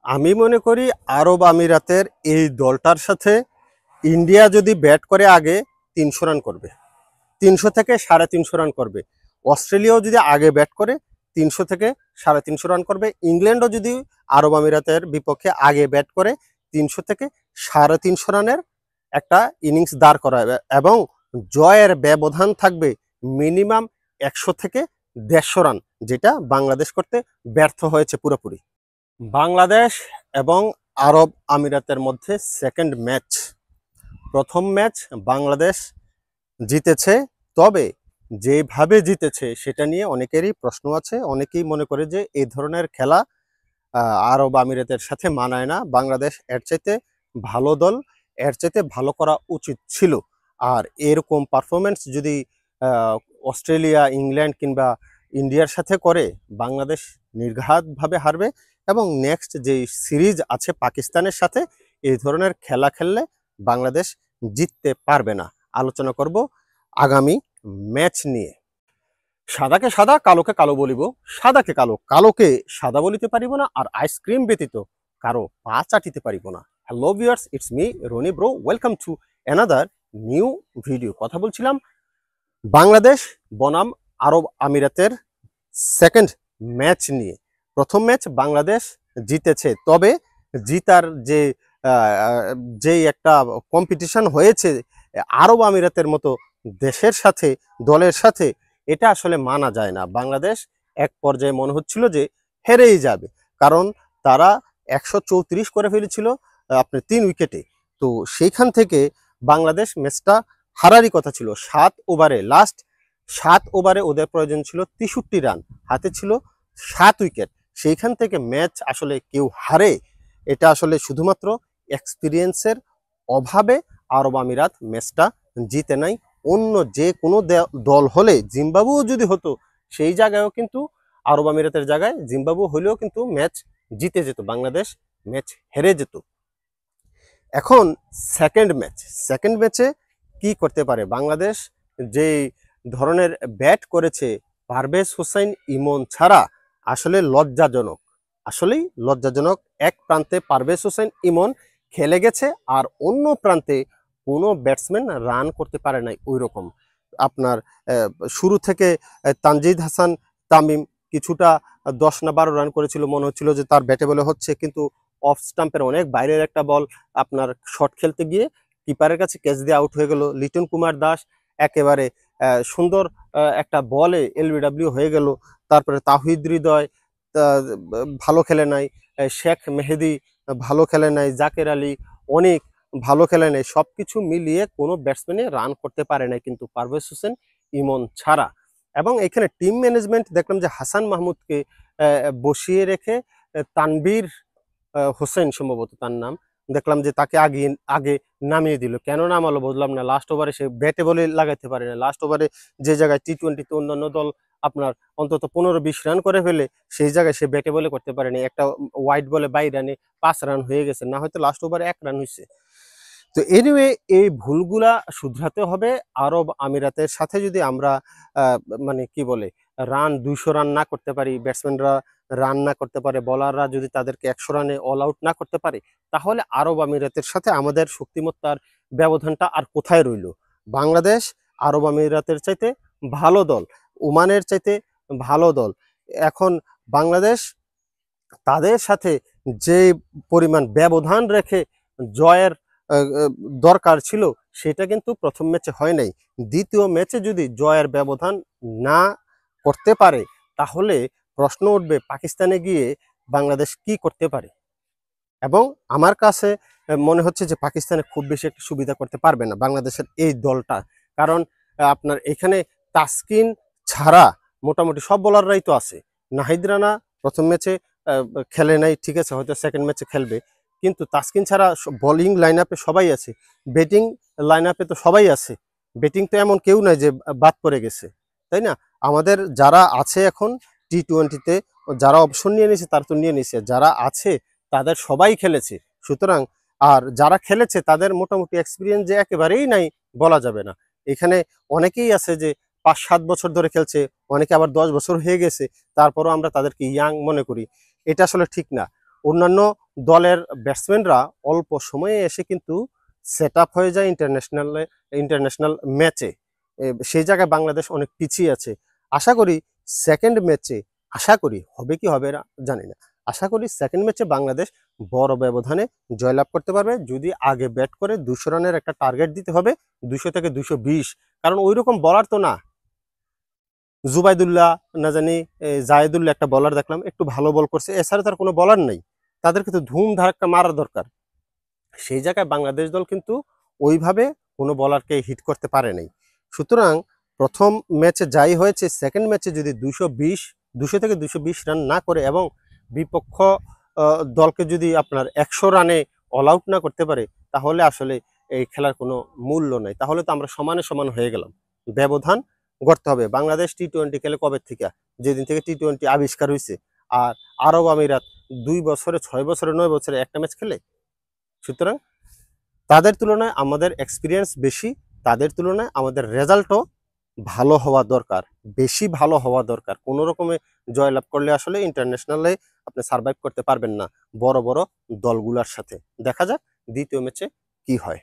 আমি মনে করি আরব আমিরাতের এই দলটার সাথে ইন্ডিয়া যদি ব্যাট করে আগে ৩০০ রান করবে, ৩০০ থেকে ৩৫০ রান করবে। অস্ট্রেলিয়াও যদি আগে ব্যাট করে ৩০০ থেকে ৩৫০ রান করবে। ইংল্যান্ডও যদি আরব আমিরাতের বিপক্ষে আগে ব্যাট করে ৩০০ থেকে ৩৫০ রানের একটা ইনিংস দাঁড় করাবে এবং জয়ের ব্যবধান থাকবে মিনিমাম ১০০ থেকে ১৫০ রান, যেটা বাংলাদেশ করতে ব্যর্থ হয়েছে পুরোপুরি। বাংলাদেশ এবং আরব আমিরাতের মধ্যে সেকেন্ড ম্যাচ। প্রথম ম্যাচ বাংলাদেশ জিতেছে, তবে যেভাবে জিতেছে সেটা নিয়ে অনেকেরই প্রশ্ন আছে। অনেকেই মনে করে যে এই ধরনের খেলা আরব আমিরাতের সাথে মানায় না, বাংলাদেশ এর চাইতে ভালো দল, এর চাইতে ভালো করা উচিত ছিল। আর এরকম পারফরমেন্স যদি অস্ট্রেলিয়া, ইংল্যান্ড কিংবা ইন্ডিয়ার সাথে করে, বাংলাদেশ নির্ঘাতভাবে হারবে এবং নেক্সট যে সিরিজ আছে পাকিস্তানের সাথে, এই ধরনের খেলা খেললে বাংলাদেশ জিততে পারবে না। আলোচনা করব আগামী ম্যাচ নিয়ে। সাদাকে সাদা, কালোকে কালো বলিব, সাদাকে কালো, কালোকে সাদা বলিতে পারিব না, আর আইসক্রিম ব্যতীত কারো পা চাটিতে পারিব না। Hello viewers, it's me Roni bro, welcome to another new video. কথা বলছিলাম বাংলাদেশ বনাম আরব আমিরাতের সেকেন্ড ম্যাচ নিয়ে। প্রথম ম্যাচ বাংলাদেশ জিতেছে, তবে জিতার যেই একটা কম্পিটিশন হয়েছে আরব আমিরাতের মতো দেশের সাথে, দলের সাথে, এটা আসলে মানা যায় না। বাংলাদেশ এক পর্যায়ে মনে হচ্ছিল যে হেরেই যাবে, কারণ তারা ১৩৪ করে ফেলেছিল আপনার ৩ উইকেটে। তো সেইখান থেকে বাংলাদেশ ম্যাচটা হারারই কথা ছিল। ৭ ওভারে ওদের প্রয়োজন ছিল ৬৩ রান, হাতে ছিল ৭ উইকেট। সেইখান থেকে ম্যাচ আসলে কেউ হারে, এটা আসলে শুধুমাত্র এক্সপিরিয়েন্সের অভাবে আরব আমিরাত ম্যাচটা জিতে নাই। অন্য যে কোনো দল হলে, জিম্বাবুও যদি হতো, সেই জায়গায়ও কিন্তু আরব আমিরাতের জায়গায় জিম্বাবু হলেও কিন্তু ম্যাচ জিতে যেত, বাংলাদেশ ম্যাচ হেরে যেত। এখন সেকেন্ড ম্যাচে কি করতে পারে বাংলাদেশ? যে ধরনের ব্যাট করেছে পারভেজ হোসেন ইমন ছাড়া, আসলে লজ্জাজনক, আসলেই লজ্জাজনক। এক প্রান্তে পারভেজ হোসেন ইমন খেলে গেছে, আর অন্য প্রান্তে কোনো ব্যাটসম্যান রান করতে পারে নাই ওই রকম। আপনার শুরু থেকে তানজিদ হাসান তামিম কিছুটা ১০ না ১২ রান করেছিল, মনে হচ্ছিল যে তার ব্যাটে বলে হচ্ছে, কিন্তু অফ স্টাম্পের অনেক বাইরের একটা বল আপনার শট খেলতে গিয়ে কিপারের কাছে ক্যাচ দিয়ে আউট হয়ে গেল। লিটন কুমার দাস একেবারে সুন্দর একটা বলে এলবিডব্লিউ হয়ে গেল। তারপরে তাহিদ হৃদয় ভালো খেলে নাই, শেখ মেহেদি ভালো খেলে নাই, জাকের আলী অনেক ভালো খেলে নাই। সব কিছু মিলিয়ে কোনো ব্যাটসম্যানে রান করতে পারে নাই কিন্তু পারভেজ হোসেন ইমন ছাড়া। এবং এখানে টিম ম্যানেজমেন্ট দেখলাম যে হাসান মাহমুদকে বসিয়ে রেখে তানভীর হোসেন সম্ভবত তার নাম, দেখলাম যে তাকে আগে আগে নামিয়ে দিল। কেন নামালো বুঝলাম না। লাস্ট ওভারে সে ব্যাটে বলে লাগাইতে পারে না। লাস্ট ওভারে যে জায়গায় টি-20তে অন্যান্য দল আপনার অন্তত ১৫-২০ রান করে ফেলে, সেই জায়গায় সে ব্যাটে বলে করতে পারেনি। একটা ওয়াইড বলে ২২ রানে ৫ রান হয়ে গেছে, না হয়তো লাস্ট ওভারে ১ রান হয়েছে। তো এনিওয়ে, এই ভুলগুলা শুধরাতে হবে। আরব আমিরাতের সাথে যদি আমরা মানে কি বলে ২০০ রান না করতে পারি, ব্যাটসম্যানরা রান না করতে পারে, বোলাররা যদি তাদেরকে ১০০ রানে অল আউট না করতে পারে, তাহলে আরব আমিরাতের সাথে আমাদের শক্তিমত্তার ব্যবধানটা আর কোথায় রইল? বাংলাদেশ আরব আমিরাতের চাইতে ভালো দল, ওমানের চাইতে ভালো দল। এখন বাংলাদেশ তাদের সাথে যে পরিমাণ ব্যবধান রেখে জয়ের দরকার ছিল, সেটা কিন্তু প্রথম ম্যাচে হয় নাই। দ্বিতীয় ম্যাচে যদি জয়ের ব্যবধান না করতে পারে, তাহলে প্রশ্ন উঠবে পাকিস্তানে গিয়ে বাংলাদেশ কি করতে পারে। এবং আমার কাছে মনে হচ্ছে যে পাকিস্তানে খুব বেশি একটা সুবিধা করতে পারবে না বাংলাদেশের এই দলটা। কারণ আপনার এখানে তাসকিন ছাড়া মোটামুটি সব বোলাররাই তো আছে। নাহিদ রানা প্রথম ম্যাচে খেলে নাই, ঠিক আছে, হয়তো সেকেন্ড ম্যাচে খেলবে, কিন্তু তাসকিন ছাড়া বোলিং লাইন আপে সবাই আছে, ব্যাটিং লাইন আপে তো সবাই আছে। ব্যাটিং তো এমন কেউ নাই যে বাদ পড়ে গেছে, তাই না? আমাদের যারা আছে এখন টি-20তে, যারা অপশন নিয়ে নিয়েছে তারা তো নিয়ে নিয়েছে, যারা আছে তাদের সবাই খেলেছে। সুতরাং আর যারা খেলেছে তাদের মোটামুটি এক্সপিরিয়েন্স যে একেবারেই নাই বলা যাবে না। এখানে অনেকেই আছে যে ৫-৭ বছর ধরে খেলছে, অনেকে আবার ১০ বছর হয়ে গেছে, তারপরও আমরা তাদেরকে ইয়াং মনে করি। এটা আসলে ঠিক না। অন্যান্য দলের ব্যাটসম্যানরা অল্প সময়ে এসে কিন্তু সেট আপ হয়ে যায় ইন্টারন্যাশনাল ম্যাচে। সেই জায়গায় বাংলাদেশ অনেক পিছিয়ে আছে। আশা করি সেকেন্ড ম্যাচে হবে কি হবে না জানি না। আশা করি সেকেন্ড ম্যাচে বাংলাদেশ বড় ব্যবধানে জয়লাভ করতে পারবে। যদি আগে ব্যাট করে 200 রানের একটা টার্গেট দিতে হবে, 200 থেকে 220, কারণ ওই রকম বলার তো না। জুবাইদুল্লাহ না জানি জায়েদুল্লাহ একটা বলার দেখলাম, একটু ভালো বল করছে, এছাড়া তার কোনো বলার নেই। তাদেরকে তো ধুম ধাক্কা মারা দরকার। সেই জায়গায় বাংলাদেশ দল কিন্তু ওইভাবে কোনো বলারকে হিট করতে পারে নাই। সুতরাং প্রথম ম্যাচে যাই হয়েছে, সেকেন্ড ম্যাচে যদি 200 থেকে 220 রান না করে এবং বিপক্ষ দলকে যদি আপনার 100 রানে অল আউট না করতে পারে, তাহলে আসলে এই খেলার কোনো মূল্য নাই। তাহলে তো আমরা সমানে সমান হয়ে গেলাম। ব্যবধান গড়তে হবে। বাংলাদেশ টি-20 খেলে কবে থেকে? যেদিন থেকে টি-20 আবিষ্কার হয়েছে। আর আরব আমিরাত 2 বছরে, 6 বছরে, 9 বছরে একটা ম্যাচ খেলে। সুতরাং তাদের তুলনায় আমাদের এক্সপিরিয়েন্স বেশি, তাদের তুলনায় আমাদের রেজাল্টও ভালো হওয়া দরকার, বেশি ভালো হওয়া দরকার। কোনো রকমে জয়লাভ করলে আসলে ইন্টারন্যাশনালে আপনি সার্ভাইভ করতে পারবেন না বড় বড় দলগুলোর সাথে। দেখা যাক দ্বিতীয় ম্যাচে কি হয়।